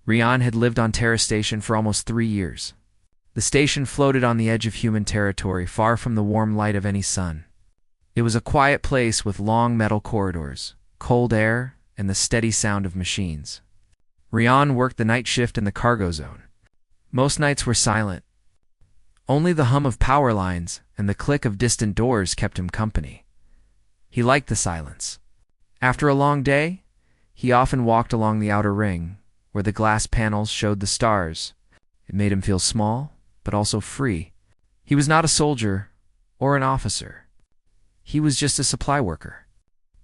Rian had lived on Terra Station for almost 3 years. The station floated on the edge of human territory, far from the warm light of any sun. It was a quiet place with long metal corridors, cold air, and the steady sound of machines. Rian worked the night shift in the cargo zone. Most nights were silent. Only the hum of power lines and the click of distant doors kept him company. He liked the silence. After a long day, he often walked along the outer ring, where the glass panels showed the stars. It made him feel small, but also free. He was not a soldier or an officer. He was just a supply worker.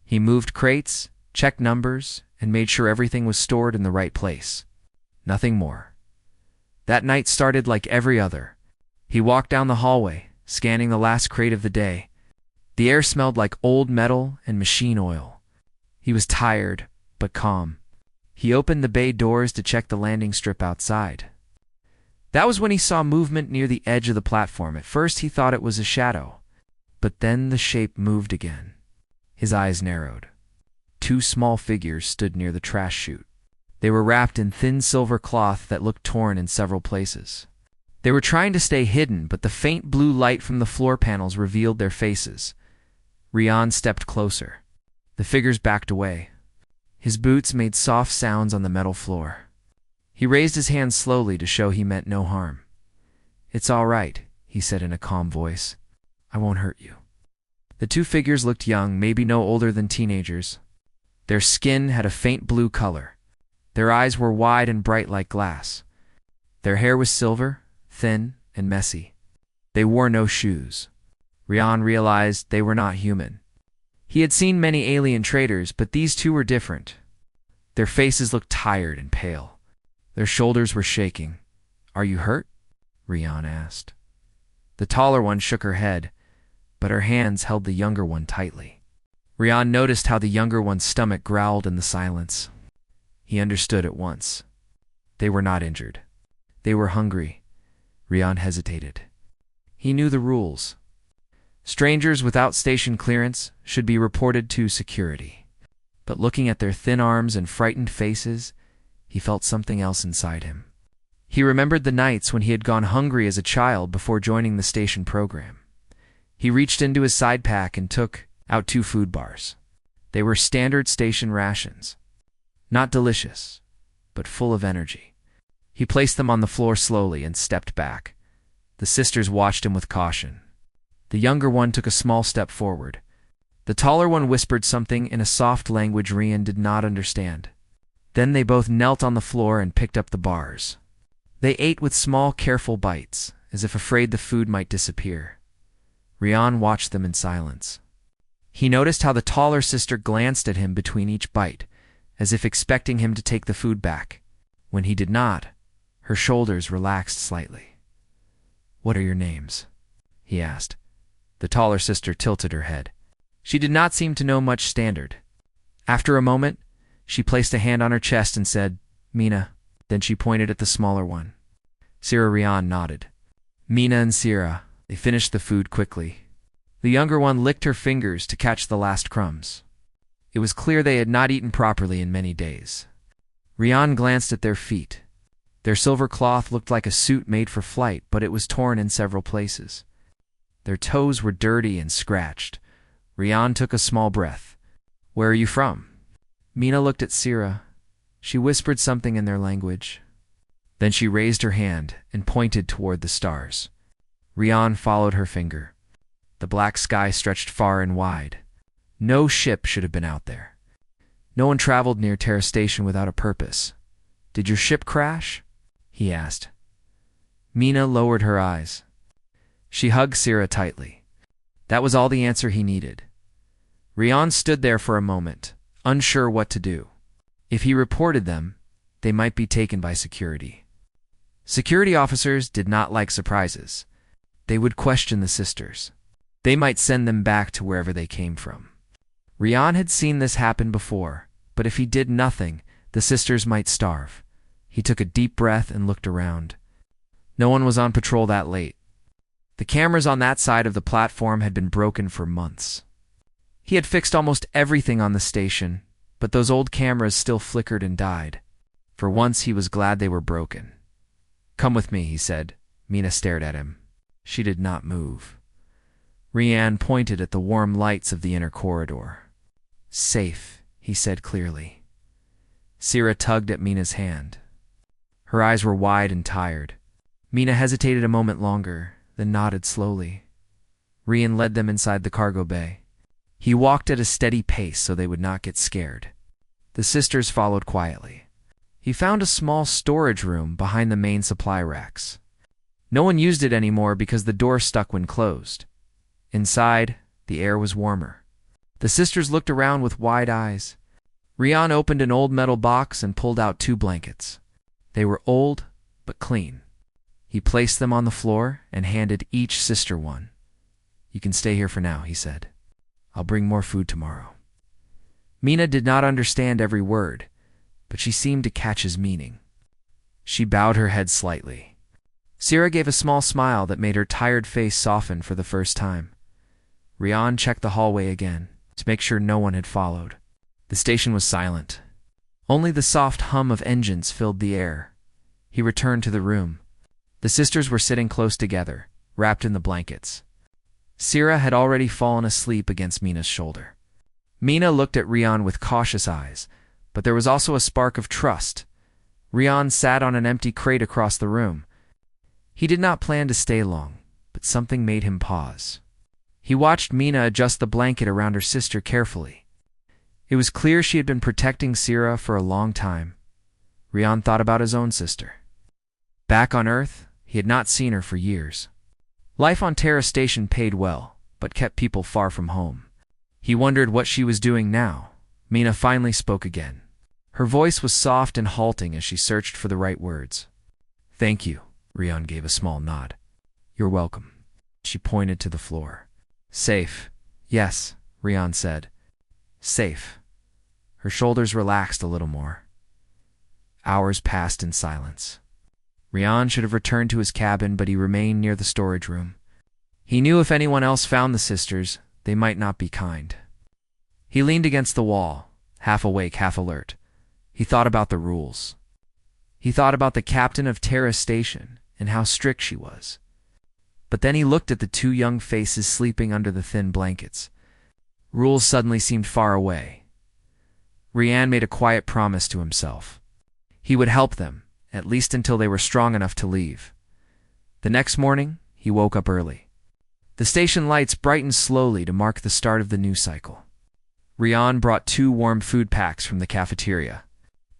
He moved crates, checked numbers, and made sure everything was stored in the right place. Nothing more. That night started like every other. He walked down the hallway, scanning the last crate of the day. The air smelled like old metal and machine oil. He was tired, but calm. He opened the bay doors to check the landing strip outside. That was when he saw movement near the edge of the platform. At first he thought it was a shadow, but then the shape moved again. His eyes narrowed. 2 small figures stood near the trash chute. They were wrapped in thin silver cloth that looked torn in several places. They were trying to stay hidden, but the faint blue light from the floor panels revealed their faces. Rian stepped closer. The figures backed away. His boots made soft sounds on the metal floor. He raised his hand slowly to show he meant no harm. "It's all right," he said in a calm voice. "I won't hurt you." The 2 figures looked young, maybe no older than teenagers. Their skin had a faint blue color. Their eyes were wide and bright like glass. Their hair was silver, thin, and messy. They wore no shoes. Rian realized they were not human. He had seen many alien traders, but these 2 were different. Their faces looked tired and pale. Their shoulders were shaking. "Are you hurt?" Rian asked. The taller one shook her head, but her hands held the younger one tightly. Rian noticed how the younger one's stomach growled in the silence. He understood at once. They were not injured. They were hungry. Rian hesitated. He knew the rules. Strangers without station clearance should be reported to security. But looking at their thin arms and frightened faces, he felt something else inside him. He remembered the nights when he had gone hungry as a child before joining the station program. He reached into his side pack and took out 2 food bars. They were standard station rations. Not delicious, but full of energy. He placed them on the floor slowly and stepped back. The sisters watched him with caution. The younger one took a small step forward. The taller one whispered something in a soft language Rian did not understand. Then they both knelt on the floor and picked up the bars. They ate with small, careful bites, as if afraid the food might disappear. Rian watched them in silence. He noticed how the taller sister glanced at him between each bite, as if expecting him to take the food back. When he did not, her shoulders relaxed slightly. "What are your names?" he asked. The taller sister tilted her head. She did not seem to know much standard. After a moment, she placed a hand on her chest and said, "Mina." Then she pointed at the smaller one. Sira. Rian nodded. Mina and Sira. They finished the food quickly. The younger one licked her fingers to catch the last crumbs. It was clear they had not eaten properly in many days. Rian glanced at their feet. Their silver cloth looked like a suit made for flight, but it was torn in several places. Their toes were dirty and scratched. Rian took a small breath. "Where are you from?" Mina looked at Sira. She whispered something in their language. Then she raised her hand and pointed toward the stars. Rian followed her finger. The black sky stretched far and wide. No ship should have been out there. No one traveled near Terra Station without a purpose. "Did your ship crash?" he asked. Mina lowered her eyes. She hugged Sira tightly. That was all the answer he needed. Rian stood there for a moment, unsure what to do. If he reported them, they might be taken by security. Security officers did not like surprises. They would question the sisters. They might send them back to wherever they came from. Rian had seen this happen before, but if he did nothing, the sisters might starve. He took a deep breath and looked around. No one was on patrol that late. The cameras on that side of the platform had been broken for months. He had fixed almost everything on the station, but those old cameras still flickered and died. For once he was glad they were broken. "Come with me," he said. Mina stared at him. She did not move. Rian pointed at the warm lights of the inner corridor. "Safe," he said clearly. Sira tugged at Mina's hand. Her eyes were wide and tired. Mina hesitated a moment longer, then nodded slowly. Rian led them inside the cargo bay. He walked at a steady pace so they would not get scared. The sisters followed quietly. He found a small storage room behind the main supply racks. No one used it anymore because the door stuck when closed. Inside, the air was warmer. The sisters looked around with wide eyes. Rian opened an old metal box and pulled out 2 blankets. They were old, but clean. He placed them on the floor and handed each sister one. "You can stay here for now," he said. "I'll bring more food tomorrow." Mina did not understand every word, but she seemed to catch his meaning. She bowed her head slightly. Sira gave a small smile that made her tired face soften for the first time. Rian checked the hallway again to make sure no one had followed. The station was silent. Only the soft hum of engines filled the air. He returned to the room. The sisters were sitting close together, wrapped in the blankets. Sira had already fallen asleep against Mina's shoulder. Mina looked at Rian with cautious eyes, but there was also a spark of trust. Rian sat on an empty crate across the room. He did not plan to stay long, but something made him pause. He watched Mina adjust the blanket around her sister carefully. It was clear she had been protecting Sira for a long time. Rian thought about his own sister. Back on Earth, he had not seen her for years. Life on Terra Station paid well, but kept people far from home. He wondered what she was doing now. Mina finally spoke again. Her voice was soft and halting as she searched for the right words. "Thank you," Rian gave a small nod. "You're welcome." She pointed to the floor. "Safe." "Yes," Rian said. "Safe." Her shoulders relaxed a little more. Hours passed in silence. Rian should have returned to his cabin, but he remained near the storage room. He knew if anyone else found the sisters, they might not be kind. He leaned against the wall, half awake, half alert. He thought about the rules. He thought about the captain of Terra Station and how strict she was. But then he looked at the 2 young faces sleeping under the thin blankets. Rules suddenly seemed far away. Rian made a quiet promise to himself. He would help them, at least until they were strong enough to leave. The next morning, he woke up early. The station lights brightened slowly to mark the start of the news cycle. Rian brought 2 warm food packs from the cafeteria.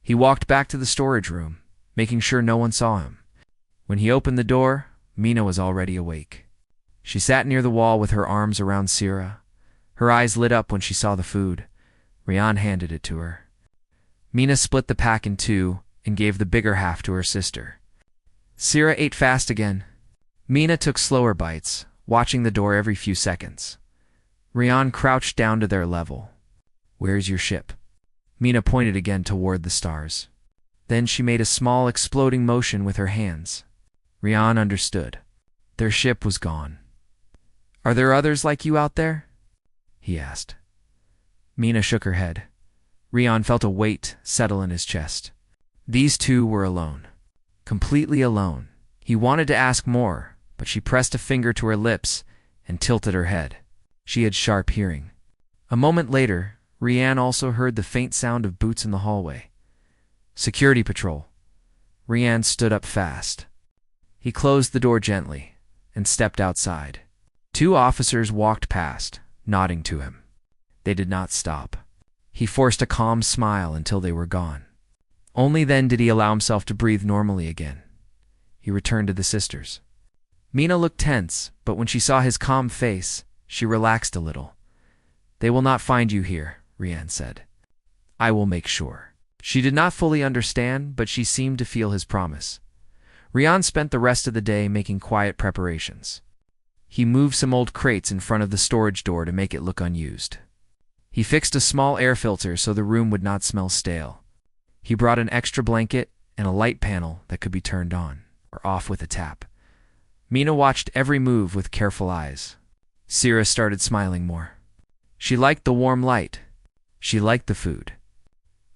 He walked back to the storage room, making sure no one saw him. When he opened the door, Mina was already awake. She sat near the wall with her arms around Sira. Her eyes lit up when she saw the food. Rian handed it to her. Mina split the pack in 2 and gave the bigger half to her sister. Sira ate fast again. Mina took slower bites, watching the door every few seconds. Rian crouched down to their level. "Where's your ship?" Mina pointed again toward the stars. Then she made a small exploding motion with her hands. Rian understood. Their ship was gone. "Are there others like you out there?" he asked. Mina shook her head. Rian felt a weight settle in his chest. These 2 were alone. Completely alone. He wanted to ask more, but she pressed a finger to her lips and tilted her head. She had sharp hearing. A moment later, Rian also heard the faint sound of boots in the hallway. Security patrol. Rian stood up fast. He closed the door gently and stepped outside. 2 officers walked past, nodding to him. They did not stop. He forced a calm smile until they were gone. Only then did he allow himself to breathe normally again. He returned to the sisters. Mina looked tense, but when she saw his calm face, she relaxed a little. "They will not find you here," Rian said. "I will make sure." She did not fully understand, but she seemed to feel his promise. Rian spent the rest of the day making quiet preparations. He moved some old crates in front of the storage door to make it look unused. He fixed a small air filter so the room would not smell stale. He brought an extra blanket and a light panel that could be turned on or off with a tap. Mina watched every move with careful eyes. Sira started smiling more. She liked the warm light. She liked the food.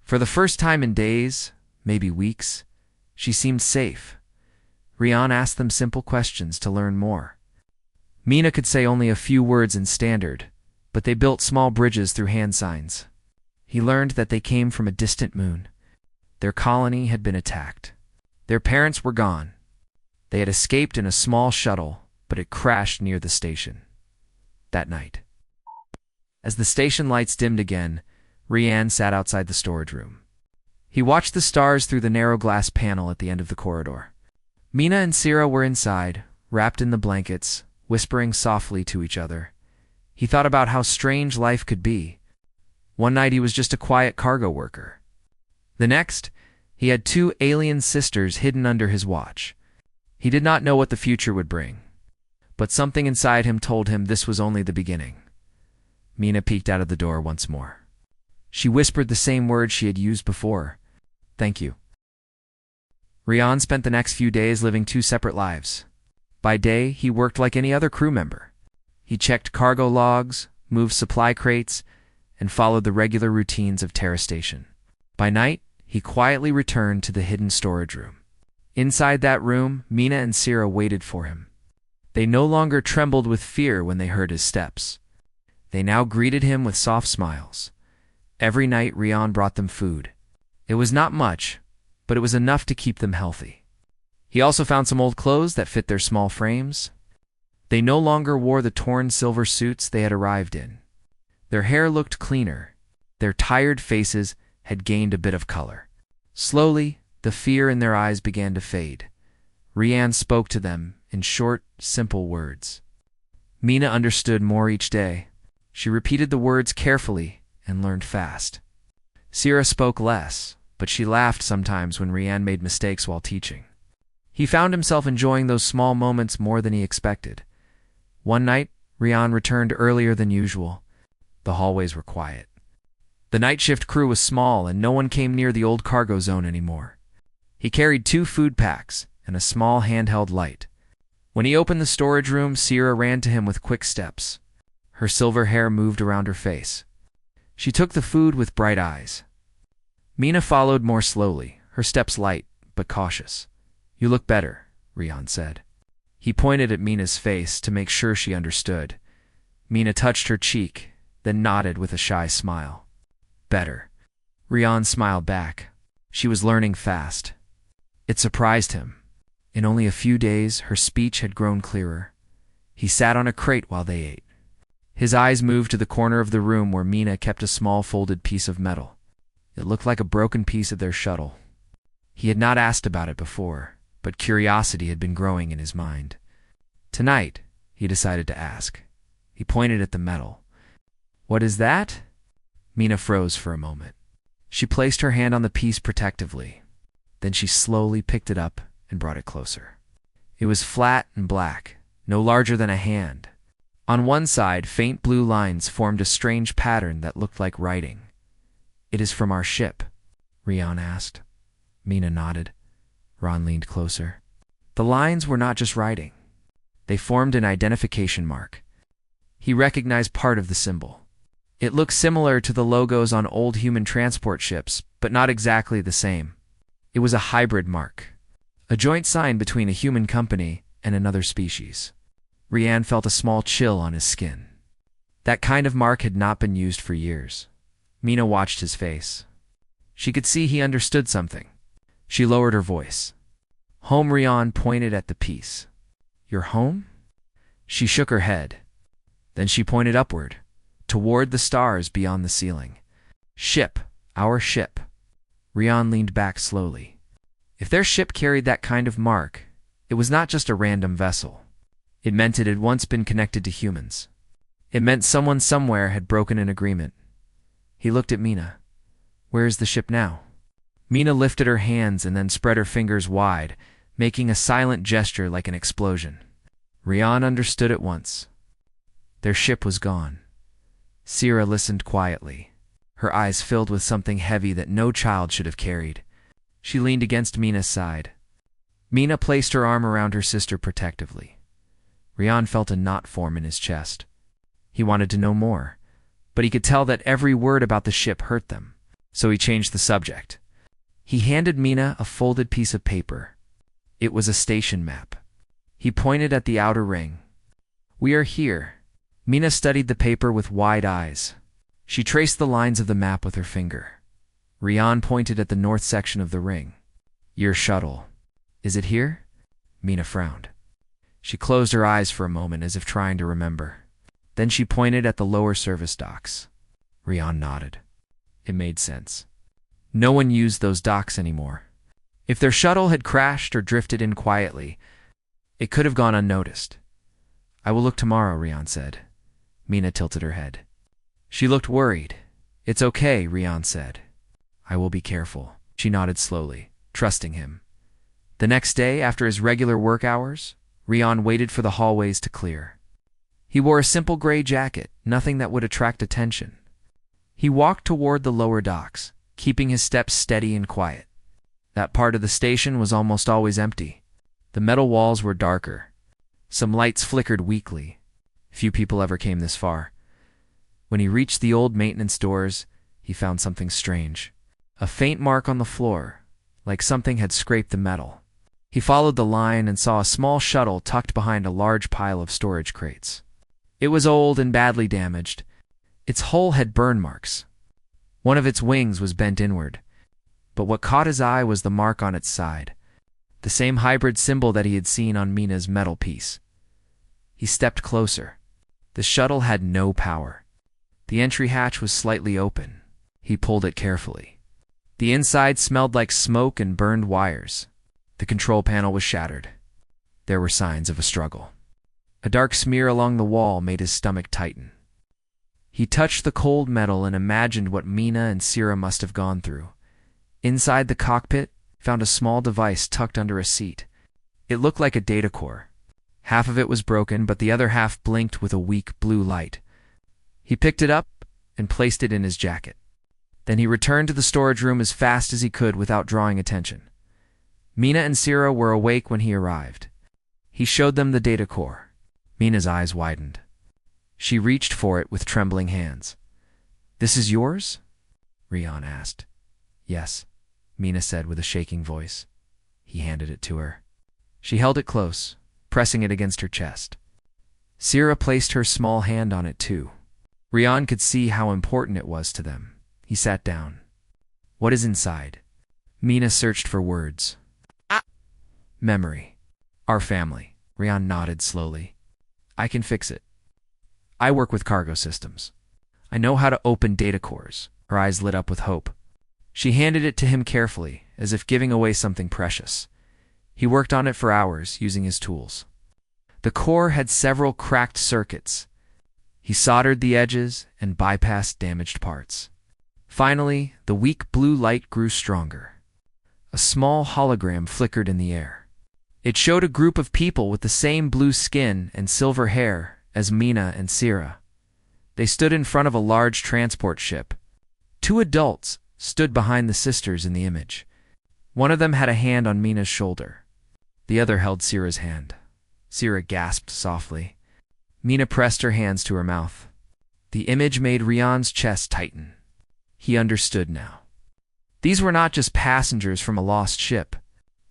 For the first time in days, maybe weeks. She seemed safe. Rian asked them simple questions to learn more. Mina could say only a few words in Standard, but they built small bridges through hand signs. He learned that they came from a distant moon. Their colony had been attacked. Their parents were gone. They had escaped in a small shuttle, but it crashed near the station. That night, as the station lights dimmed again, Rian sat outside the storage room. He watched the stars through the narrow glass panel at the end of the corridor. Mina and Sira were inside, wrapped in the blankets, whispering softly to each other. He thought about how strange life could be. One night he was just a quiet cargo worker. The next, he had two alien sisters hidden under his watch. He did not know what the future would bring, but something inside him told him this was only the beginning. Mina peeked out of the door once more. She whispered the same words she had used before. "Thank you." Rian spent the next few days living two separate lives. By day, he worked like any other crew member. He checked cargo logs, moved supply crates, and followed the regular routines of Terra Station. By night, he quietly returned to the hidden storage room. Inside that room, Mina and Sira waited for him. They no longer trembled with fear when they heard his steps. They now greeted him with soft smiles. Every night, Rian brought them food. It was not much, but it was enough to keep them healthy. He also found some old clothes that fit their small frames. They no longer wore the torn silver suits they had arrived in. Their hair looked cleaner. Their tired faces had gained a bit of color. Slowly, the fear in their eyes began to fade. Rian spoke to them in short, simple words. Mina understood more each day. She repeated the words carefully and learned fast. Sira spoke less, but she laughed sometimes when Rian made mistakes while teaching. He found himself enjoying those small moments more than he expected. One night, Rian returned earlier than usual. The hallways were quiet. The night shift crew was small and no one came near the old cargo zone anymore. He carried 2 food packs and a small handheld light. When he opened the storage room, Sira ran to him with quick steps. Her silver hair moved around her face. She took the food with bright eyes. Mina followed more slowly, her steps light but cautious. "You look better," Rian said. He pointed at Mina's face to make sure she understood. Mina touched her cheek, then nodded with a shy smile. "Better." Rian smiled back. She was learning fast. It surprised him. In only a few days, her speech had grown clearer. He sat on a crate while they ate. His eyes moved to the corner of the room where Mina kept a small folded piece of metal. It looked like a broken piece of their shuttle. He had not asked about it before, but curiosity had been growing in his mind. Tonight, he decided to ask. He pointed at the metal. "What is that?" Mina froze for a moment. She placed her hand on the piece protectively. Then she slowly picked it up and brought it closer. It was flat and black, no larger than a hand. On one side, faint blue lines formed a strange pattern that looked like writing. "It is from our ship," Rian asked. Mina nodded. Ron leaned closer. The lines were not just writing. They formed an identification mark. He recognized part of the symbol. It looked similar to the logos on old human transport ships, but not exactly the same. It was a hybrid mark, a joint sign between a human company and another species. Rian felt a small chill on his skin. That kind of mark had not been used for years. Mina watched his face. She could see he understood something. She lowered her voice. "Home." Rian pointed at the piece. "Your home?" She shook her head. Then she pointed upward, toward the stars beyond the ceiling. "Ship, our ship." Rian leaned back slowly. If their ship carried that kind of mark, it was not just a random vessel. It meant it had once been connected to humans. It meant someone somewhere had broken an agreement. He looked at Mina. "Where is the ship now?" Mina lifted her hands and then spread her fingers wide, making a silent gesture like an explosion. Rian understood at once. Their ship was gone. Sira listened quietly, her eyes filled with something heavy that no child should have carried. She leaned against Mina's side. Mina placed her arm around her sister protectively. Rian felt a knot form in his chest. He wanted to know more, but he could tell that every word about the ship hurt them, so he changed the subject. He handed Mina a folded piece of paper. It was a station map. He pointed at the outer ring. "We are here." Mina studied the paper with wide eyes. She traced the lines of the map with her finger. Rian pointed at the north section of the ring. "Your shuttle. Is it here?" Mina frowned. She closed her eyes for a moment as if trying to remember. Then she pointed at the lower service docks. Rian nodded. It made sense. No one used those docks anymore. If their shuttle had crashed or drifted in quietly, it could have gone unnoticed. "I will look tomorrow," Rian said. Mina tilted her head. She looked worried. "It's okay," Rian said. "I will be careful." She nodded slowly, trusting him. The next day, after his regular work hours, Rian waited for the hallways to clear. He wore a simple gray jacket, nothing that would attract attention. He walked toward the lower docks, keeping his steps steady and quiet. That part of the station was almost always empty. The metal walls were darker. Some lights flickered weakly. Few people ever came this far. When he reached the old maintenance doors, he found something strange. A faint mark on the floor, like something had scraped the metal. He followed the line and saw a small shuttle tucked behind a large pile of storage crates. It was old and badly damaged. Its hull had burn marks. One of its wings was bent inward. But what caught his eye was the mark on its side, the same hybrid symbol that he had seen on Mina's metal piece. He stepped closer. The shuttle had no power. The entry hatch was slightly open. He pulled it carefully. The inside smelled like smoke and burned wires. The control panel was shattered. There were signs of a struggle. A dark smear along the wall made his stomach tighten. He touched the cold metal and imagined what Mina and Sira must have gone through. Inside the cockpit, found a small device tucked under a seat. It looked like a data core. Half of it was broken, but the other half blinked with a weak blue light. He picked it up and placed it in his jacket. Then he returned to the storage room as fast as he could without drawing attention. Mina and Sira were awake when he arrived. He showed them the data core. Mina's eyes widened. She reached for it with trembling hands. "This is yours?" Rian asked. "Yes," Mina said with a shaking voice. He handed it to her. She held it close, pressing it against her chest. Sira placed her small hand on it too. Rian could see how important it was to them. He sat down. "What is inside?" Mina searched for words. "Memory. Our family." Rian nodded slowly. "I can fix it. I work with cargo systems. I know how to open data cores." Her eyes lit up with hope. She handed it to him carefully, as if giving away something precious. He worked on it for hours, using his tools. The core had several cracked circuits. He soldered the edges and bypassed damaged parts. Finally, the weak blue light grew stronger. A small hologram flickered in the air. It showed a group of people with the same blue skin and silver hair as Mina and Sira. They stood in front of a large transport ship. Two adults stood behind the sisters in the image. One of them had a hand on Mina's shoulder. The other held Sira's hand. Sira gasped softly. Mina pressed her hands to her mouth. The image made Rian's chest tighten. He understood now. These were not just passengers from a lost ship.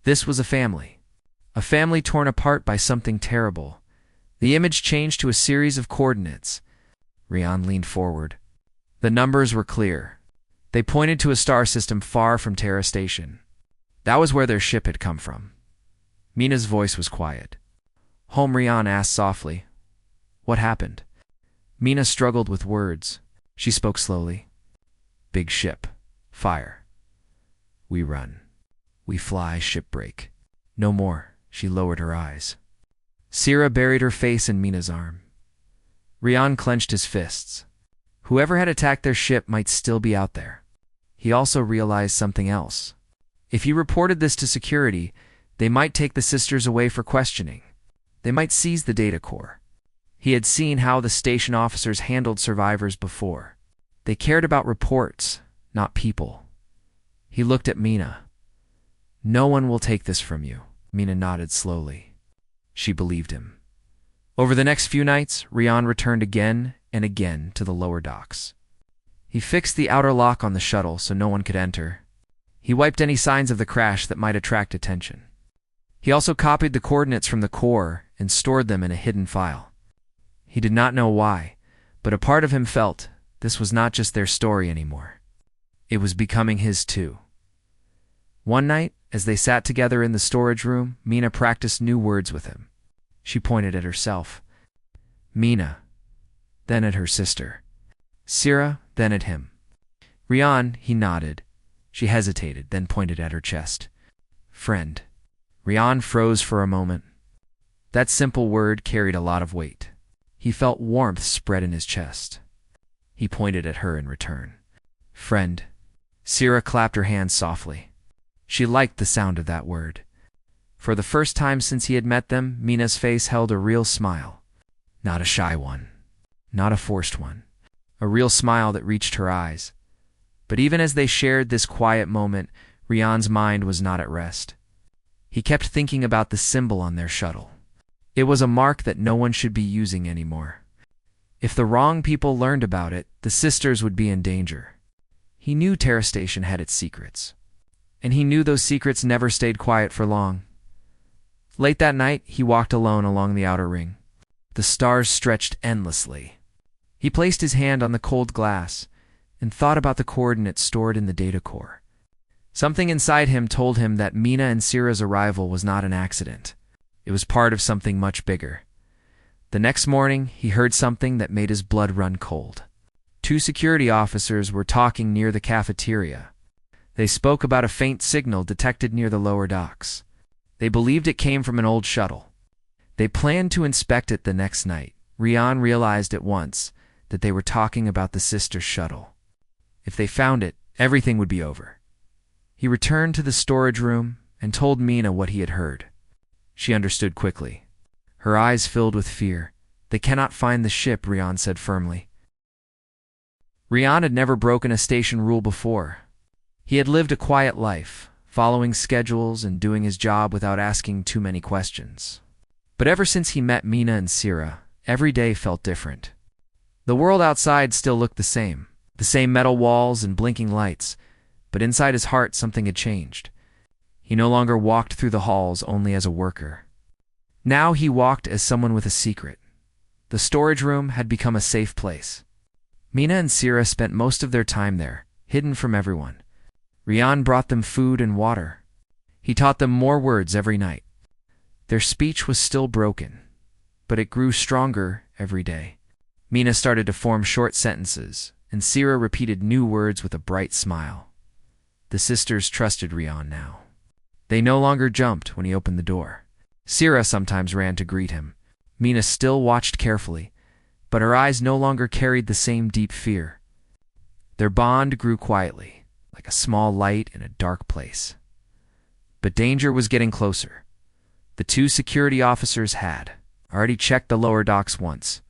This was a family. A family torn apart by something terrible. The image changed to a series of coordinates. Rian leaned forward. The numbers were clear. They pointed to a star system far from Terra Station. That was where their ship had come from. Mina's voice was quiet. "Home?" Rian asked softly. "What happened?" Mina struggled with words. She spoke slowly. "Big ship. Fire. We run. We fly, ship break. No more." She lowered her eyes. Sira buried her face in Mina's arm. Rian clenched his fists. Whoever had attacked their ship might still be out there. He also realized something else. If he reported this to security, they might take the sisters away for questioning. They might seize the data core. He had seen how the station officers handled survivors before. They cared about reports, not people. He looked at Mina. "No one will take this from you." Mina nodded slowly. She believed him. Over the next few nights, Rian returned again and again to the lower docks. He fixed the outer lock on the shuttle so no one could enter. He wiped any signs of the crash that might attract attention. He also copied the coordinates from the core and stored them in a hidden file. He did not know why, but a part of him felt this was not just their story anymore. It was becoming his too. One night, as they sat together in the storage room, Mina practiced new words with him. She pointed at herself. Mina, then at her sister. Sira, then at him. Rian, he nodded. She hesitated, then pointed at her chest. Friend. Rian froze for a moment. That simple word carried a lot of weight. He felt warmth spread in his chest. He pointed at her in return. Friend. Sira clapped her hands softly. She liked the sound of that word. For the first time since he had met them, Mina's face held a real smile. Not a shy one. Not a forced one. A real smile that reached her eyes. But even as they shared this quiet moment, Rian's mind was not at rest. He kept thinking about the symbol on their shuttle. It was a mark that no one should be using anymore. If the wrong people learned about it, the sisters would be in danger. He knew Terra Station had its secrets. And he knew those secrets never stayed quiet for long. Late that night, he walked alone along the outer ring. The stars stretched endlessly. He placed his hand on the cold glass and thought about the coordinates stored in the data core. Something inside him told him that Mina and Sira's arrival was not an accident. It was part of something much bigger. The next morning, he heard something that made his blood run cold. 2 security officers were talking near the cafeteria. They spoke about a faint signal detected near the lower docks. They believed it came from an old shuttle. They planned to inspect it the next night. Rian realized at once that they were talking about the sister shuttle. If they found it, everything would be over. He returned to the storage room and told Mina what he had heard. She understood quickly. Her eyes filled with fear. They cannot find the ship, Rian said firmly. Rian had never broken a station rule before. He had lived a quiet life, following schedules and doing his job without asking too many questions. But ever since he met Mina and Sira, every day felt different. The world outside still looked the same metal walls and blinking lights, but inside his heart something had changed. He no longer walked through the halls only as a worker. Now he walked as someone with a secret. The storage room had become a safe place. Mina and Sira spent most of their time there, hidden from everyone. Rian brought them food and water. He taught them more words every night. Their speech was still broken, but it grew stronger every day. Mina started to form short sentences, and Sira repeated new words with a bright smile. The sisters trusted Rian now. They no longer jumped when he opened the door. Sira sometimes ran to greet him. Mina still watched carefully, but her eyes no longer carried the same deep fear. Their bond grew quietly, like a small light in a dark place. But danger was getting closer. The 2 security officers had already checked the lower docks once.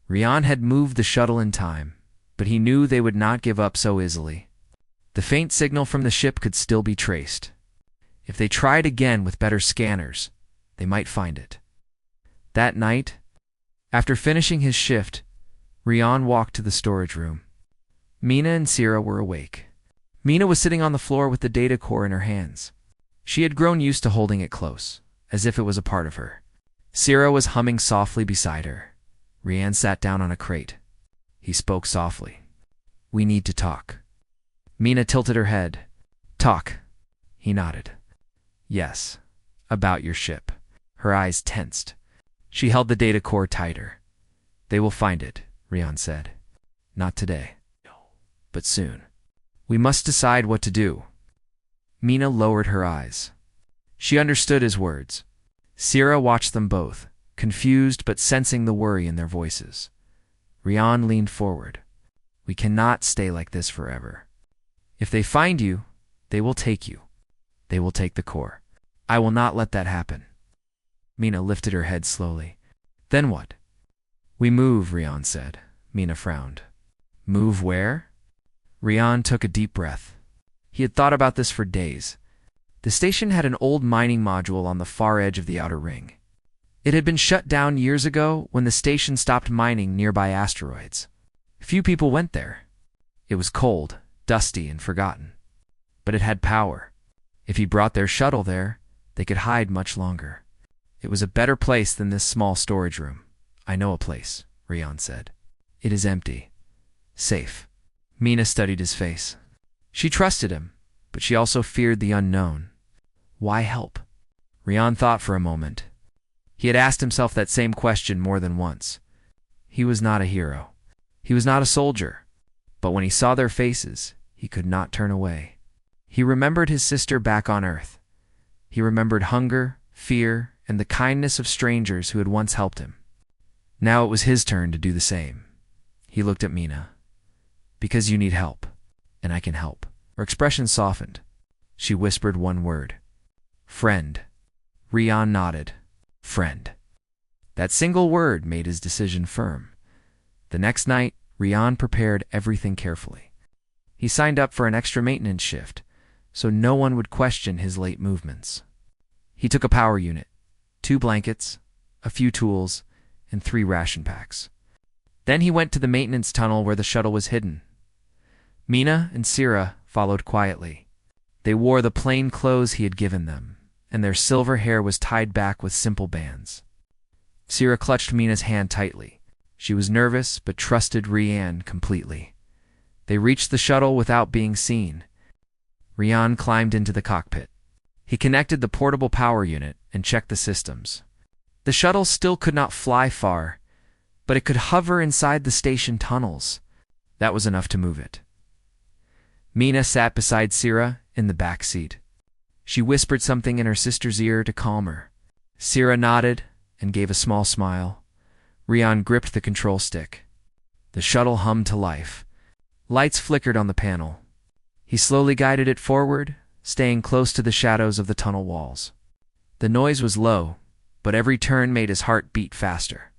Rian had moved the shuttle in time, but he knew they would not give up so easily. The faint signal from the ship could still be traced. If they tried again with better scanners, they might find it. That night, after finishing his shift, Rian walked to the storage room. Mina and Sira were awake. Mina was sitting on the floor with the data core in her hands. She had grown used to holding it close, as if it was a part of her. Sira was humming softly beside her. Rian sat down on a crate. He spoke softly. We need to talk. Mina tilted her head. Talk. He nodded. Yes, about your ship. Her eyes tensed. She held the data core tighter. They will find it, Rian said. Not today, but soon. We must decide what to do. Mina lowered her eyes. She understood his words. Sira watched them both, confused but sensing the worry in their voices. Rian leaned forward. We cannot stay like this forever. If they find you, they will take you. They will take the core. I will not let that happen. Mina lifted her head slowly. Then what? We move, Rian said. Mina frowned. Move where? Rian took a deep breath. He had thought about this for days. The station had an old mining module on the far edge of the outer ring. It had been shut down years ago when the station stopped mining nearby asteroids. Few people went there. It was cold, dusty, and forgotten. but it had power. If he brought their shuttle there, they could hide much longer. It was a better place than this small storage room. I know a place, Rian said. It is empty. Safe. Mina studied his face. She trusted him, but she also feared the unknown. Why help? Rian thought for a moment. He had asked himself that same question more than once. He was not a hero. He was not a soldier. But when he saw their faces, he could not turn away. He remembered his sister back on Earth. He remembered hunger, fear, and the kindness of strangers who had once helped him. Now it was his turn to do the same. He looked at Mina. Because you need help, and I can help. Her expression softened. She whispered one word. Friend. Rian nodded. Friend. That single word made his decision firm. The next night, Rian prepared everything carefully. He signed up for an extra maintenance shift, so no one would question his late movements. He took a power unit, 2 blankets, a few tools, and 3 ration packs. Then he went to the maintenance tunnel where the shuttle was hidden. Mina and Sira followed quietly. They wore the plain clothes he had given them, and their silver hair was tied back with simple bands. Sira clutched Mina's hand tightly. She was nervous, but trusted Rian completely. They reached the shuttle without being seen. Rian climbed into the cockpit. He connected the portable power unit and checked the systems. The shuttle still could not fly far, but it could hover inside the station tunnels. That was enough to move it. Mina sat beside Sira in the back seat. She whispered something in her sister's ear to calm her. Sira nodded and gave a small smile. Rian gripped the control stick. The shuttle hummed to life. Lights flickered on the panel. He slowly guided it forward, staying close to the shadows of the tunnel walls. The noise was low, but every turn made his heart beat faster.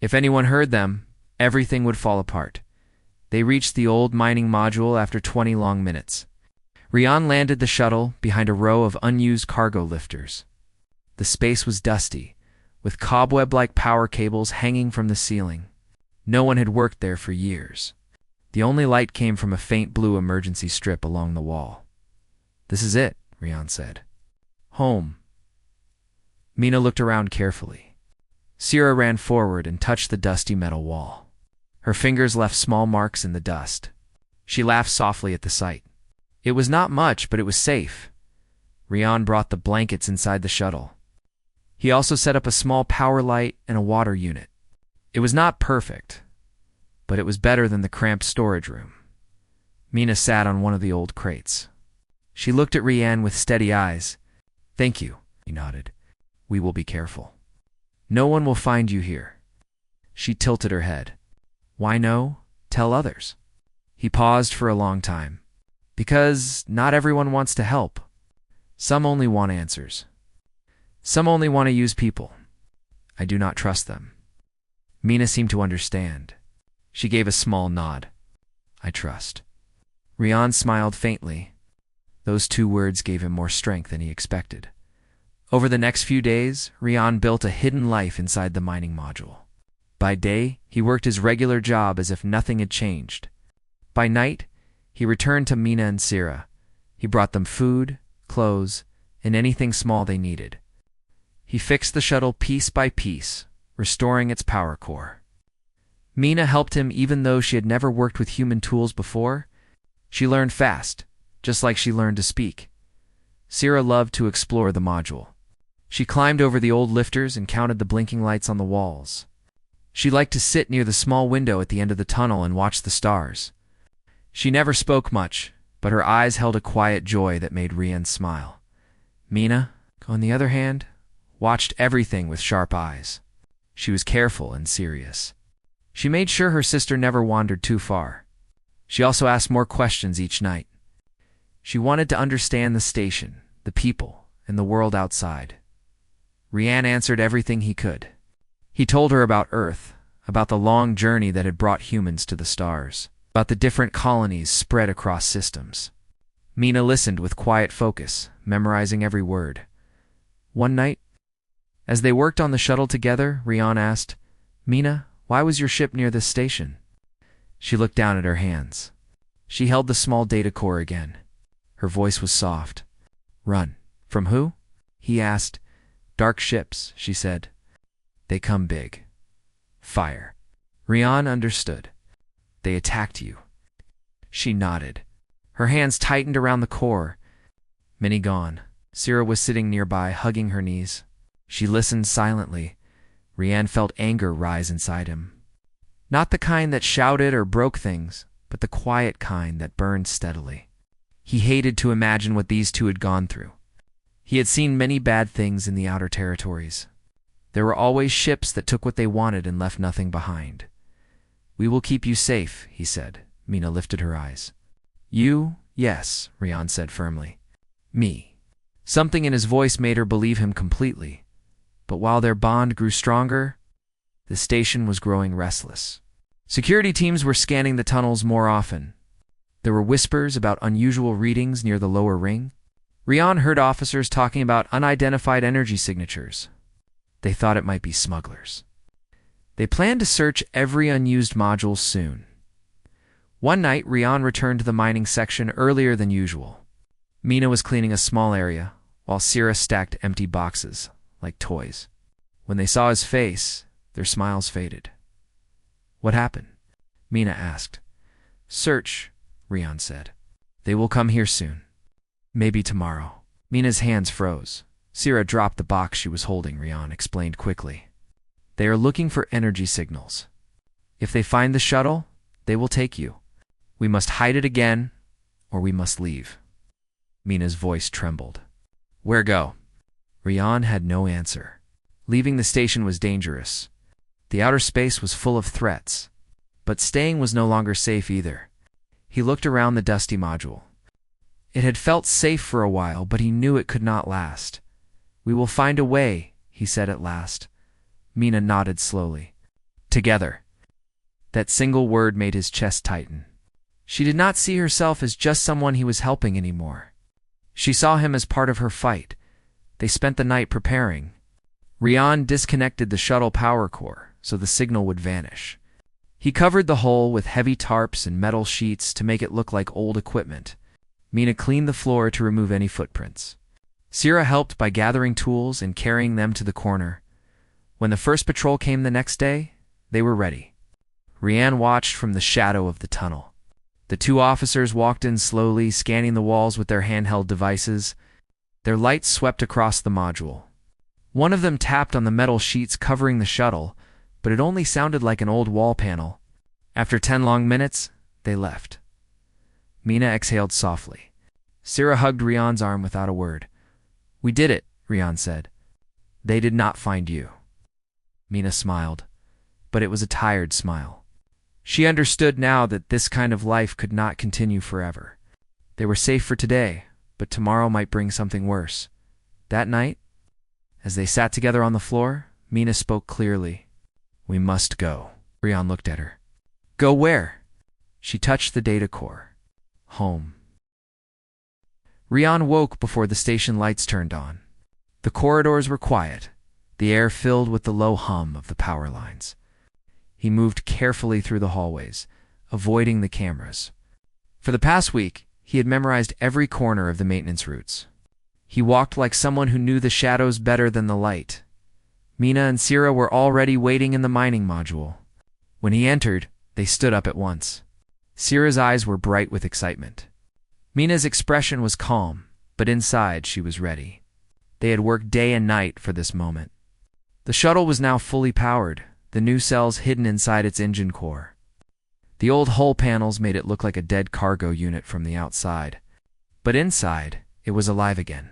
If anyone heard them, everything would fall apart. They reached the old mining module after 20 long minutes. Rian landed the shuttle behind a row of unused cargo lifters. The space was dusty, with cobweb-like power cables hanging from the ceiling. No one had worked there for years. The only light came from a faint blue emergency strip along the wall. This is it, Rian said. Home. Mina looked around carefully. Sira ran forward and touched the dusty metal wall. Her fingers left small marks in the dust. She laughed softly at the sight. It was not much, but it was safe. Rian brought the blankets inside the shuttle. He also set up a small power light and a water unit. It was not perfect, but it was better than the cramped storage room. Mina sat on one of the old crates. She looked at Rian with steady eyes. Thank you, he nodded. We will be careful. No one will find you here. She tilted her head. Why no? Tell others. He paused for a long time. Because not everyone wants to help. Some only want answers. Some only want to use people. I do not trust them. Mina seemed to understand. She gave a small nod. I trust. Rian smiled faintly. Those 2 words gave him more strength than he expected. Over the next few days, Rian built a hidden life inside the mining module. By day, he worked his regular job as if nothing had changed. By night, he returned to Mina and Sira. He brought them food, clothes, and anything small they needed. He fixed the shuttle piece by piece, restoring its power core. Mina helped him even though she had never worked with human tools before. She learned fast, just like she learned to speak. Sira loved to explore the module. She climbed over the old lifters and counted the blinking lights on the walls. She liked to sit near the small window at the end of the tunnel and watch the stars. She never spoke much, but her eyes held a quiet joy that made Rian smile. Mina, on the other hand, watched everything with sharp eyes. She was careful and serious. She made sure her sister never wandered too far. She also asked more questions each night. She wanted to understand the station, the people, and the world outside. Rian answered everything he could. He told her about Earth, about the long journey that had brought humans to the stars, about the different colonies spread across systems. Mina listened with quiet focus, memorizing every word. One night, as they worked on the shuttle together, Rian asked, Mina, why was your ship near this station? She looked down at her hands. She held the small data core again. Her voice was soft. Run. From who? He asked. Dark ships, she said. They come big. Fire. Rian understood. They attacked you. She nodded. Her hands tightened around the core. Minnie gone. Sira was sitting nearby, hugging her knees. She listened silently. Rian felt anger rise inside him. Not the kind that shouted or broke things, but the quiet kind that burned steadily. He hated to imagine what these two had gone through. He had seen many bad things in the outer territories. There were always ships that took what they wanted and left nothing behind. We will keep you safe, he said. Mina lifted her eyes. You? Yes, Rian said firmly. Me. Something in his voice made her believe him completely. But while their bond grew stronger, the station was growing restless. Security teams were scanning the tunnels more often. There were whispers about unusual readings near the lower ring. Rian heard officers talking about unidentified energy signatures. They thought it might be smugglers. They planned to search every unused module soon. One night, Rian returned to the mining section earlier than usual. Mina was cleaning a small area, while Sira stacked empty boxes, like toys. When they saw his face, their smiles faded. What happened? Mina asked. Search, Rian said. They will come here soon. Maybe tomorrow. Mina's hands froze. Sira dropped the box she was holding, Rian explained quickly. They are looking for energy signals. If they find the shuttle, they will take you. We must hide it again, or we must leave. Mina's voice trembled. Where go? Rian had no answer. Leaving the station was dangerous. The outer space was full of threats. But staying was no longer safe either. He looked around the dusty module. It had felt safe for a while, but he knew it could not last. We will find a way, he said at last. Mina nodded slowly. Together. That single word made his chest tighten. She did not see herself as just someone he was helping anymore. She saw him as part of her fight. They spent the night preparing. Rian disconnected the shuttle power core so the signal would vanish. He covered the hole with heavy tarps and metal sheets to make it look like old equipment. Mina cleaned the floor to remove any footprints. Sira helped by gathering tools and carrying them to the corner. When the first patrol came the next day, they were ready. Rian watched from the shadow of the tunnel. The two officers walked in slowly, scanning the walls with their handheld devices. Their lights swept across the module. One of them tapped on the metal sheets covering the shuttle, but it only sounded like an old wall panel. After 10 long minutes, they left. Mina exhaled softly. Sira hugged Rian's arm without a word. We did it, Rian said. They did not find you. Mina smiled, but it was a tired smile. She understood now that this kind of life could not continue forever. They were safe for today, but tomorrow might bring something worse. That night, as they sat together on the floor, Mina spoke clearly. We must go. Rian looked at her. Go where? She touched the data core. Home. Rian woke before the station lights turned on. The corridors were quiet, the air filled with the low hum of the power lines. He moved carefully through the hallways, avoiding the cameras. For the past week, he had memorized every corner of the maintenance routes. He walked like someone who knew the shadows better than the light. Mina and Sira were already waiting in the mining module. When he entered, they stood up at once. Sira's eyes were bright with excitement. Mina's expression was calm, but inside she was ready. They had worked day and night for this moment. The shuttle was now fully powered, the new cells hidden inside its engine core. The old hull panels made it look like a dead cargo unit from the outside, but inside, it was alive again.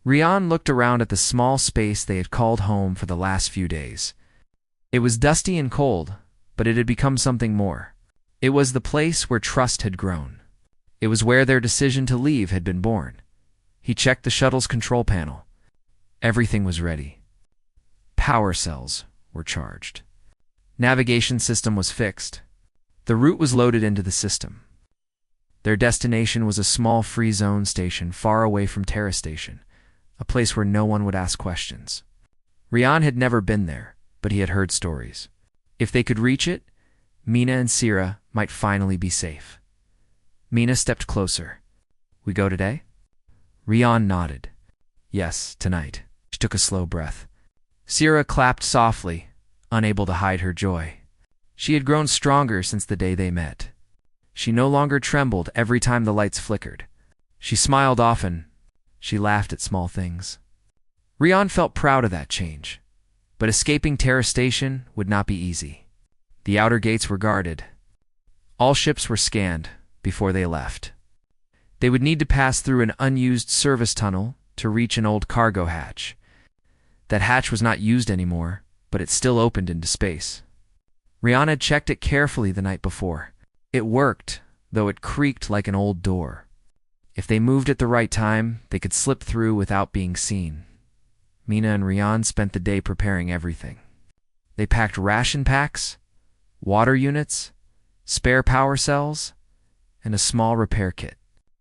Rian looked around at the small space they had called home for the last few days. It was dusty and cold, but it had become something more. It was the place where trust had grown. It was where their decision to leave had been born. He checked the shuttle's control panel. Everything was ready. Power cells were charged. Navigation system was fixed. The route was loaded into the system. Their destination was a small free zone station far away from Terra Station, a place where no one would ask questions. Rian had never been there, but he had heard stories. If they could reach it, Mina and Sira might finally be safe. Mina stepped closer. We go today? Rian nodded. Yes, tonight. She took a slow breath. Sierra clapped softly, unable to hide her joy. She had grown stronger since the day they met. She no longer trembled every time the lights flickered. She smiled often. She laughed at small things. Rian felt proud of that change. But escaping Terra Station would not be easy. The outer gates were guarded. All ships were scanned before they left. They would need to pass through an unused service tunnel to reach an old cargo hatch. That hatch was not used anymore, but it still opened into space. Rian had checked it carefully the night before. It worked, though it creaked like an old door. If they moved at the right time, they could slip through without being seen. Mina and Rian spent the day preparing everything. They packed ration packs, water units, spare power cells, and a small repair kit.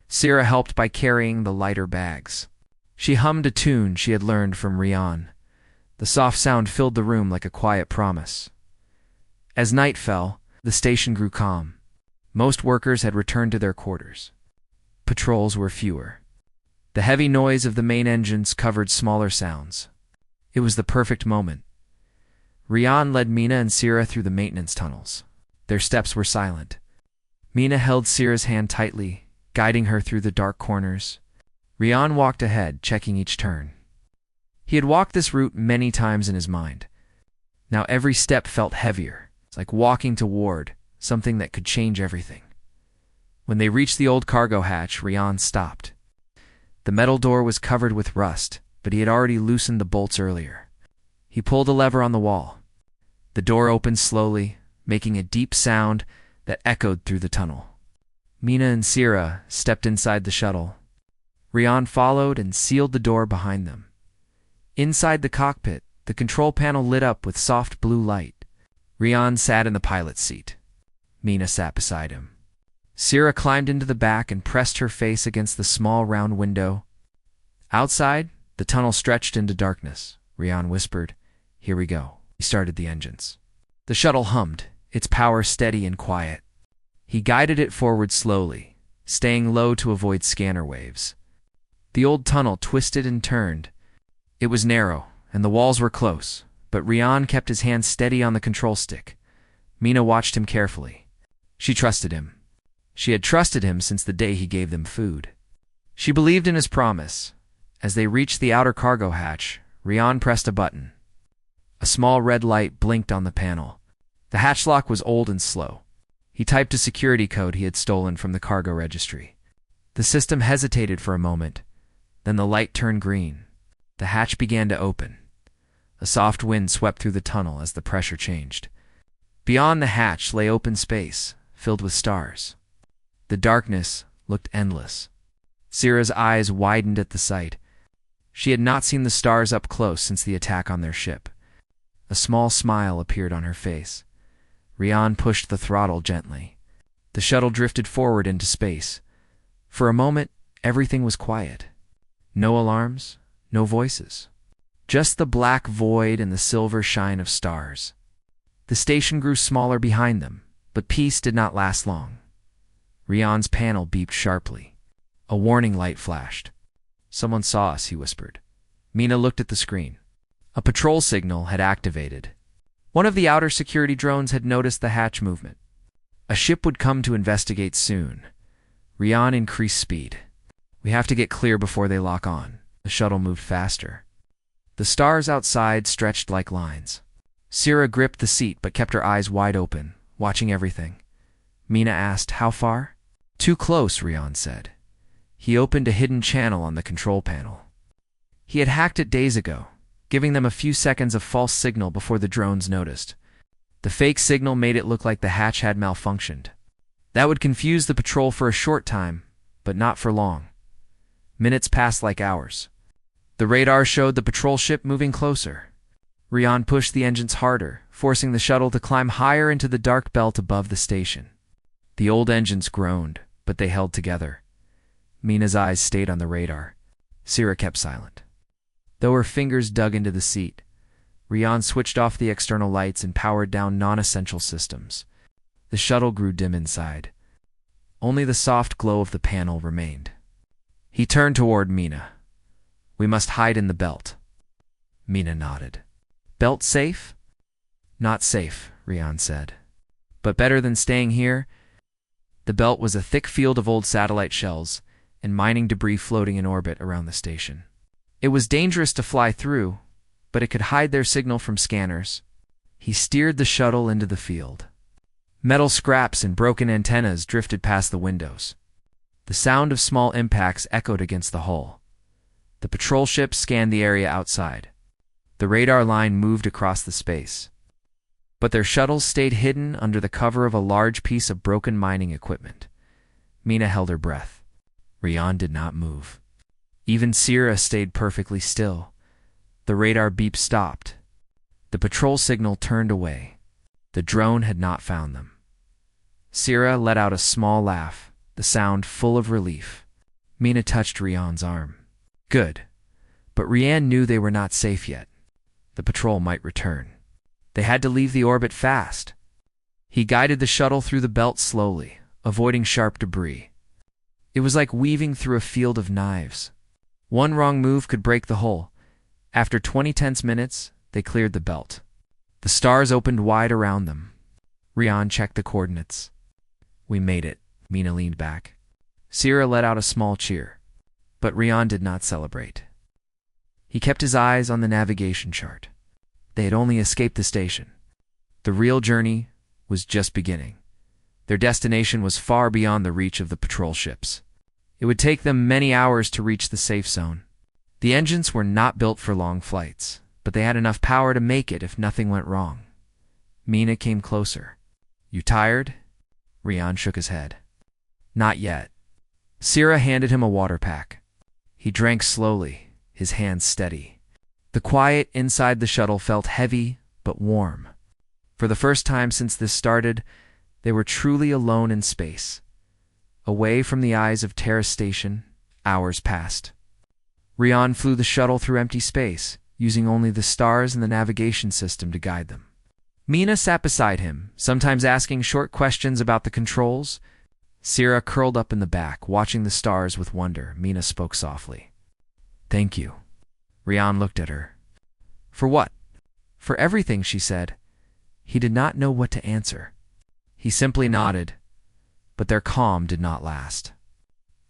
Sierra helped by carrying the lighter bags. She hummed a tune she had learned from Rian. The soft sound filled the room like a quiet promise. As night fell, the station grew calm. Most workers had returned to their quarters. Patrols were fewer. The heavy noise of the main engines covered smaller sounds. It was the perfect moment. Rian led Mina and Sierra through the maintenance tunnels. Their steps were silent. Mina held Sierra's hand tightly, guiding her through the dark corners. Rian walked ahead, checking each turn. He had walked this route many times in his mind. Now every step felt heavier. It's like walking toward something that could change everything. When they reached the old cargo hatch, Rian stopped. The metal door was covered with rust, but he had already loosened the bolts earlier. He pulled a lever on the wall. The door opened slowly, making a deep sound that echoed through the tunnel. Mina and Sierra stepped inside the shuttle. Rian followed and sealed the door behind them. Inside the cockpit, the control panel lit up with soft blue light. Rian sat in the pilot's seat. Mina sat beside him. Sierra climbed into the back and pressed her face against the small round window. Outside, the tunnel stretched into darkness. Rian whispered, "Here we go." He started the engines. The shuttle hummed, its power steady and quiet. He guided it forward slowly, staying low to avoid scanner waves. The old tunnel twisted and turned. It was narrow, and the walls were close, but Rian kept his hand steady on the control stick. Mina watched him carefully. She trusted him. She had trusted him since the day he gave them food. She believed in his promise. As they reached the outer cargo hatch, Rian pressed a button. A small red light blinked on the panel. The hatch lock was old and slow. He typed a security code he had stolen from the cargo registry. The system hesitated for a moment. Then the light turned green. The hatch began to open. A soft wind swept through the tunnel as the pressure changed. Beyond the hatch lay open space, filled with stars. The darkness looked endless. Sierra's eyes widened at the sight. She had not seen the stars up close since the attack on their ship. A small smile appeared on her face. Rian pushed the throttle gently. The shuttle drifted forward into space. For a moment, everything was quiet. No alarms, no voices. Just the black void and the silver shine of stars. The station grew smaller behind them, but peace did not last long. Rian's panel beeped sharply. A warning light flashed. "Someone saw us," he whispered. Mina looked at the screen. A patrol signal had activated. One of the outer security drones had noticed the hatch movement. A ship would come to investigate soon. Rian increased speed. "We have to get clear before they lock on." The shuttle moved faster. The stars outside stretched like lines. Sierra gripped the seat but kept her eyes wide open, watching everything. Mina asked, "How far?" "Too close," Rian said. He opened a hidden channel on the control panel. He had hacked it days ago, giving them a few seconds of false signal before the drones noticed. The fake signal made it look like the hatch had malfunctioned. That would confuse the patrol for a short time, but not for long. Minutes passed like hours. The radar showed the patrol ship moving closer. Rian pushed the engines harder, forcing the shuttle to climb higher into the dark belt above the station. The old engines groaned, but they held together. Mina's eyes stayed on the radar. Sierra kept silent. Though her fingers dug into the seat, Rian switched off the external lights and powered down non-essential systems. The shuttle grew dim inside. Only the soft glow of the panel remained. He turned toward Mina. "We must hide in the belt." Mina nodded. "Belt safe?" "Not safe," Rian said. "But better than staying here." The belt was a thick field of old satellite shells and mining debris floating in orbit around the station. It was dangerous to fly through, but it could hide their signal from scanners. He steered the shuttle into the field. Metal scraps and broken antennas drifted past the windows. The sound of small impacts echoed against the hull. The patrol ships scanned the area outside. The radar line moved across the space. But their shuttles stayed hidden under the cover of a large piece of broken mining equipment. Mina held her breath. Rian did not move. Even Sira stayed perfectly still. The radar beep stopped. The patrol signal turned away. The drone had not found them. Sira let out a small laugh, the sound full of relief. Mina touched Rian's arm. "Good." But Rian knew they were not safe yet. The patrol might return. They had to leave the orbit fast. He guided the shuttle through the belt slowly, avoiding sharp debris. It was like weaving through a field of knives. One wrong move could break the hull. After 20 tense minutes, they cleared the belt. The stars opened wide around them. Rian checked the coordinates. "We made it," Mina leaned back. Sira let out a small cheer, but Rian did not celebrate. He kept his eyes on the navigation chart. They had only escaped the station. The real journey was just beginning. Their destination was far beyond the reach of the patrol ships. It would take them many hours to reach the safe zone. The engines were not built for long flights, but they had enough power to make it if nothing went wrong. Mina came closer. "You tired?" Rian shook his head. "Not yet." Sira handed him a water pack. He drank slowly, his hands steady. The quiet inside the shuttle felt heavy but warm. For the first time since this started, they were truly alone in space. Away from the eyes of Terra Station, hours passed. Rian flew the shuttle through empty space, using only the stars and the navigation system to guide them. Mina sat beside him, sometimes asking short questions about the controls. Sira curled up in the back, watching the stars with wonder. Mina spoke softly. "Thank you." Rian looked at her. "For what?" "For everything," she said. He did not know what to answer. He simply nodded, but their calm did not last.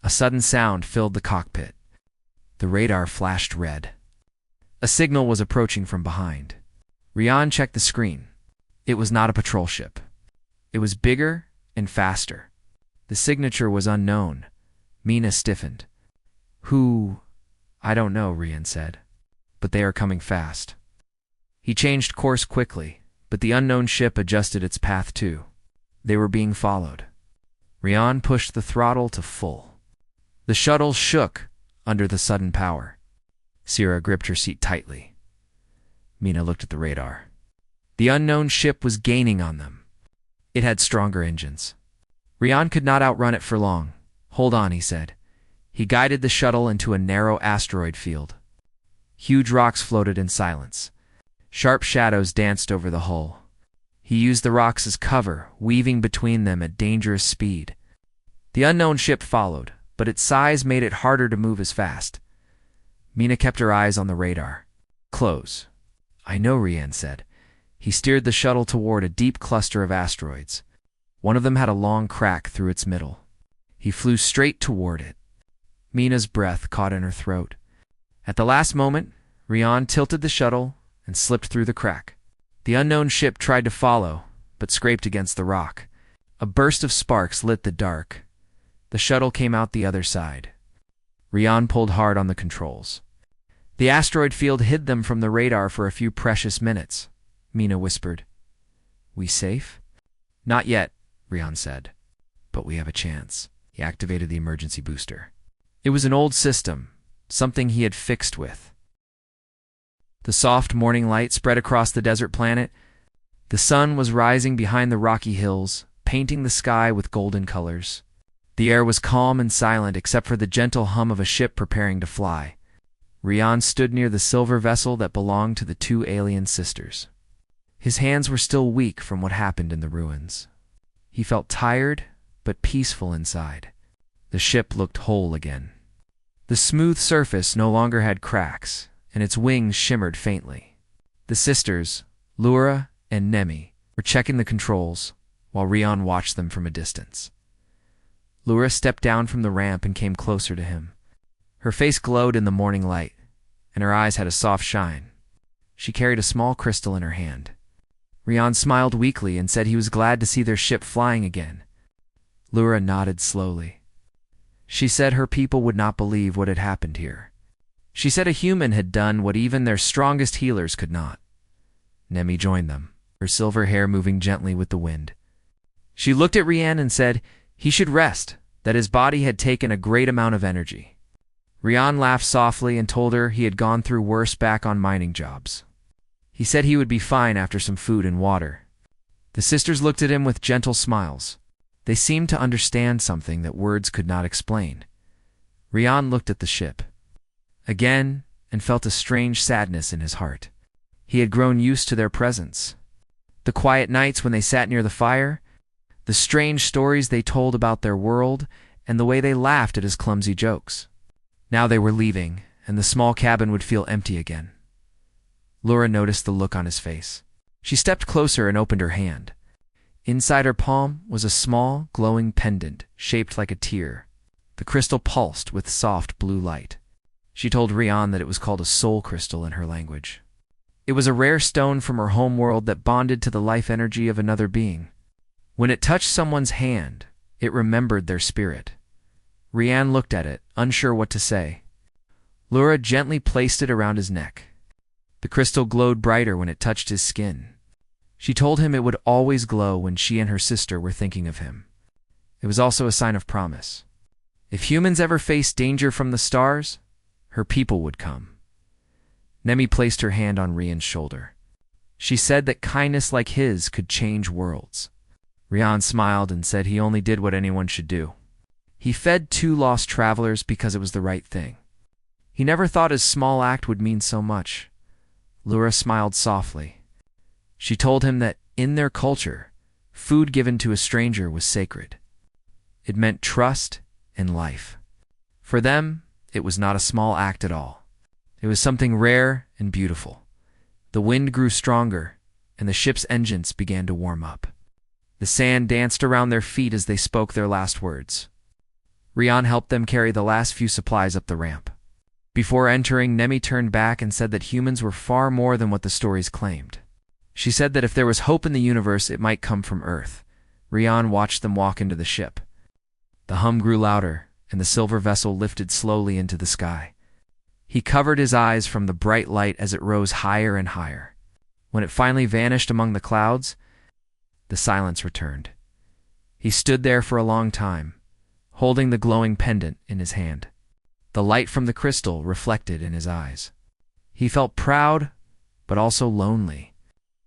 A sudden sound filled the cockpit. The radar flashed red. A signal was approaching from behind. Rian checked the screen. It was not a patrol ship. It was bigger and faster. The signature was unknown. Mina stiffened. "Who?" "I don't know," Rian said. "But they are coming fast." He changed course quickly, but the unknown ship adjusted its path too. They were being followed. Rian pushed the throttle to full. The shuttle shook under the sudden power. Sira gripped her seat tightly. Mina looked at the radar. The unknown ship was gaining on them. It had stronger engines. Rian could not outrun it for long. "Hold on," he said. He guided the shuttle into a narrow asteroid field. Huge rocks floated in silence. Sharp shadows danced over the hull. He used the rocks as cover, weaving between them at dangerous speed. The unknown ship followed, but its size made it harder to move as fast. Mina kept her eyes on the radar. "Close." "I know," Rian said. He steered the shuttle toward a deep cluster of asteroids. One of them had a long crack through its middle. He flew straight toward it. Mina's breath caught in her throat. At the last moment, Rian tilted the shuttle and slipped through the crack. The unknown ship tried to follow, but scraped against the rock. A burst of sparks lit the dark. The shuttle came out the other side. Rian pulled hard on the controls. The asteroid field hid them from the radar for a few precious minutes. Mina whispered. "We safe?" "Not yet," Rian said. "But we have a chance." He activated the emergency booster. It was an old system, something he had fixed with. The soft morning light spread across the desert planet. The sun was rising behind the rocky hills, painting the sky with golden colors. The air was calm and silent except for the gentle hum of a ship preparing to fly. Rian stood near the silver vessel that belonged to the two alien sisters. His hands were still weak from what happened in the ruins. He felt tired, but peaceful inside. The ship looked whole again. The smooth surface no longer had cracks, and its wings shimmered faintly. The sisters, Lura and Nemi, were checking the controls, while Rian watched them from a distance. Lura stepped down from the ramp and came closer to him. Her face glowed in the morning light, and her eyes had a soft shine. She carried a small crystal in her hand. Rian smiled weakly and said he was glad to see their ship flying again. Lura nodded slowly. She said her people would not believe what had happened here. She said a human had done what even their strongest healers could not. Nemi joined them, her silver hair moving gently with the wind. She looked at Rian and said he should rest, that his body had taken a great amount of energy. Rian laughed softly and told her he had gone through worse back on mining jobs. He said he would be fine after some food and water. The sisters looked at him with gentle smiles. They seemed to understand something that words could not explain. Rian looked at the ship again and felt a strange sadness in his heart. He had grown used to their presence. The quiet nights when they sat near the fire, the strange stories they told about their world, and the way they laughed at his clumsy jokes. Now they were leaving, and the small cabin would feel empty again. Laura noticed the look on his face. She stepped closer and opened her hand. Inside her palm was a small, glowing pendant shaped like a tear. The crystal pulsed with soft blue light. She told Rian that it was called a soul crystal in her language. It was a rare stone from her home world that bonded to the life energy of another being. When it touched someone's hand, it remembered their spirit. Rian looked at it, unsure what to say. Laura gently placed it around his neck. The crystal glowed brighter when it touched his skin. She told him it would always glow when she and her sister were thinking of him. It was also a sign of promise. If humans ever faced danger from the stars, her people would come. Nemi placed her hand on Rian's shoulder. She said that kindness like his could change worlds. Rian smiled and said he only did what anyone should do. He fed 2 lost travelers because it was the right thing. He never thought his small act would mean so much. Lura smiled softly. She told him that, in their culture, food given to a stranger was sacred. It meant trust and life. For them, it was not a small act at all. It was something rare and beautiful. The wind grew stronger, and the ship's engines began to warm up. The sand danced around their feet as they spoke their last words. Rian helped them carry the last few supplies up the ramp. Before entering, Nemi turned back and said that humans were far more than what the stories claimed. She said that if there was hope in the universe, it might come from Earth. Rian watched them walk into the ship. The hum grew louder, and the silver vessel lifted slowly into the sky. He covered his eyes from the bright light as it rose higher and higher. When it finally vanished among the clouds, the silence returned. He stood there for a long time, holding the glowing pendant in his hand. The light from the crystal reflected in his eyes. He felt proud, but also lonely.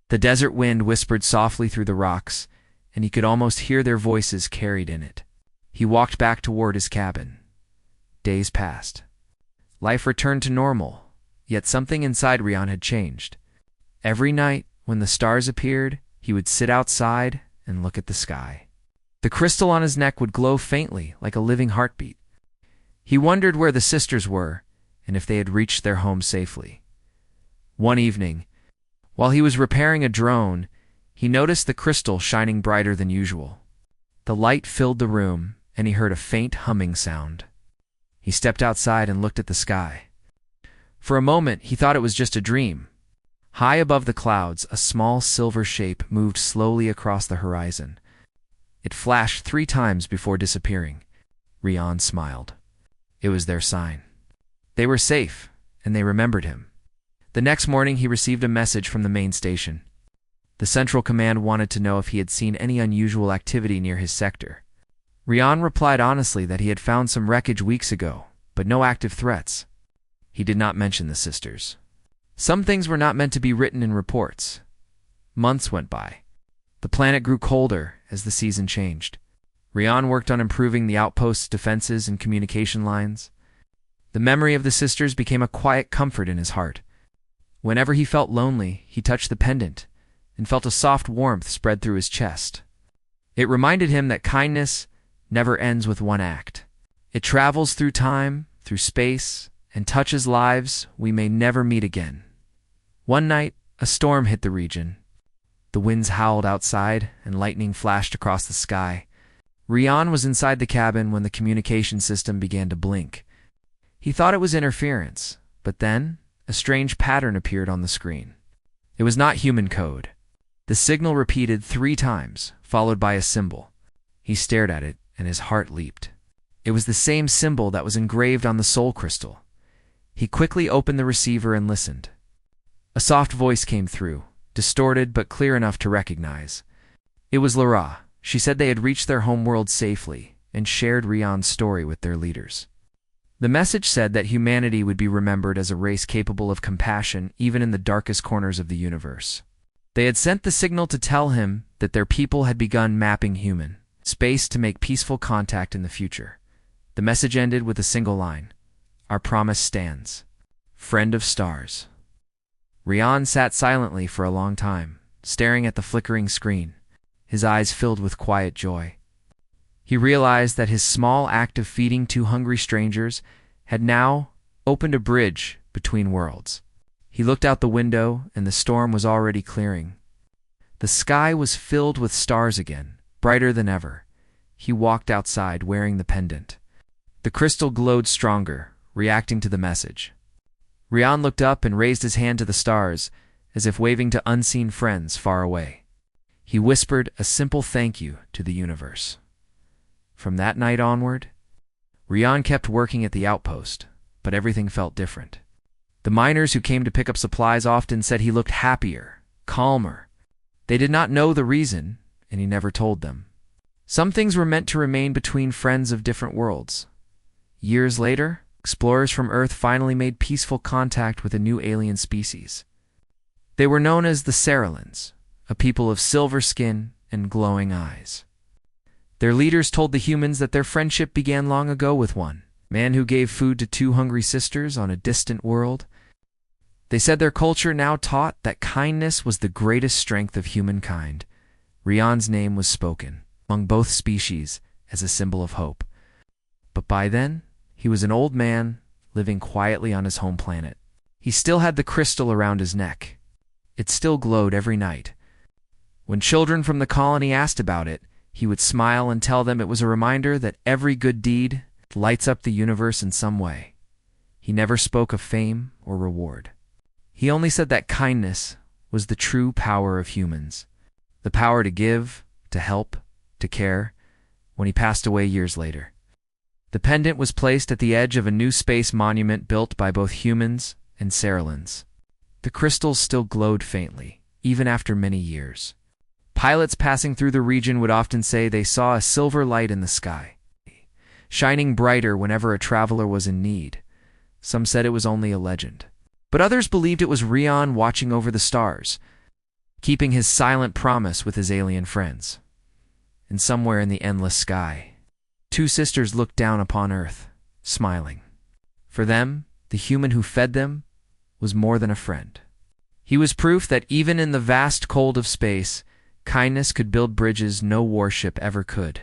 The desert wind whispered softly through the rocks, and he could almost hear their voices carried in it. He walked back toward his cabin. Days passed. Life returned to normal, yet something inside Rian had changed. Every night, when the stars appeared, he would sit outside and look at the sky. The crystal on his neck would glow faintly, like a living heartbeat. He wondered where the sisters were, and if they had reached their home safely. One evening, while he was repairing a drone, he noticed the crystal shining brighter than usual. The light filled the room, and he heard a faint humming sound. He stepped outside and looked at the sky. For a moment, he thought it was just a dream. High above the clouds, a small silver shape moved slowly across the horizon. It flashed 3 times before disappearing. Rian smiled. It was their sign. They were safe, and they remembered him. The next morning, he received a message from the main station. The Central Command wanted to know if he had seen any unusual activity near his sector. Rian replied honestly that he had found some wreckage weeks ago, but no active threats. He did not mention the sisters. Some things were not meant to be written in reports. Months went by. The planet grew colder as the season changed. Rian worked on improving the outpost's defenses and communication lines. The memory of the sisters became a quiet comfort in his heart. Whenever he felt lonely, he touched the pendant and felt a soft warmth spread through his chest. It reminded him that kindness never ends with one act. It travels through time, through space and touches lives we may never meet again. One night, a storm hit the region. The winds howled outside and lightning flashed across the sky. Rian was inside the cabin when the communication system began to blink. He thought it was interference, but then a strange pattern appeared on the screen. It was not human code. The signal repeated 3 times, followed by a symbol. He stared at it, and his heart leaped. It was the same symbol that was engraved on the soul crystal. He quickly opened the receiver and listened. A soft voice came through, distorted but clear enough to recognize. It was Lara. She said they had reached their homeworld safely and shared Rian's story with their leaders. The message said that humanity would be remembered as a race capable of compassion even in the darkest corners of the universe. They had sent the signal to tell him that their people had begun mapping human space to make peaceful contact in the future. The message ended with a single line: "Our promise stands. Friend of stars." Rian sat silently for a long time, staring at the flickering screen, his eyes filled with quiet joy. He realized that his small act of feeding 2 hungry strangers had now opened a bridge between worlds. He looked out the window, and the storm was already clearing. The sky was filled with stars again, brighter than ever. He walked outside wearing the pendant. The crystal glowed stronger, reacting to the message. Rian looked up and raised his hand to the stars, as if waving to unseen friends far away. He whispered a simple thank you to the universe. From that night onward, Rian kept working at the outpost, but everything felt different. The miners who came to pick up supplies often said he looked happier, calmer. They did not know the reason, and he never told them. Some things were meant to remain between friends of different worlds. Years later, explorers from Earth finally made peaceful contact with a new alien species. They were known as the Cerilans, a people of silver skin and glowing eyes. Their leaders told the humans that their friendship began long ago with one man who gave food to 2 hungry sisters on a distant world. They said their culture now taught that kindness was the greatest strength of humankind. Rian's name was spoken among both species as a symbol of hope. But by then, he was an old man living quietly on his home planet. He still had the crystal around his neck. It still glowed every night. When children from the colony asked about it, he would smile and tell them it was a reminder that every good deed lights up the universe in some way. He never spoke of fame or reward. He only said that kindness was the true power of humans, the power to give, to help, to care. When he passed away years later, the pendant was placed at the edge of a new space monument built by both humans and Cerilans. The crystals still glowed faintly, even after many years. Pilots passing through the region would often say they saw a silver light in the sky, shining brighter whenever a traveler was in need. Some said it was only a legend, but others believed it was Rian watching over the stars, keeping his silent promise with his alien friends. And somewhere in the endless sky, 2 sisters looked down upon Earth, smiling. For them, the human who fed them was more than a friend. He was proof that even in the vast cold of space, kindness could build bridges no warship ever could.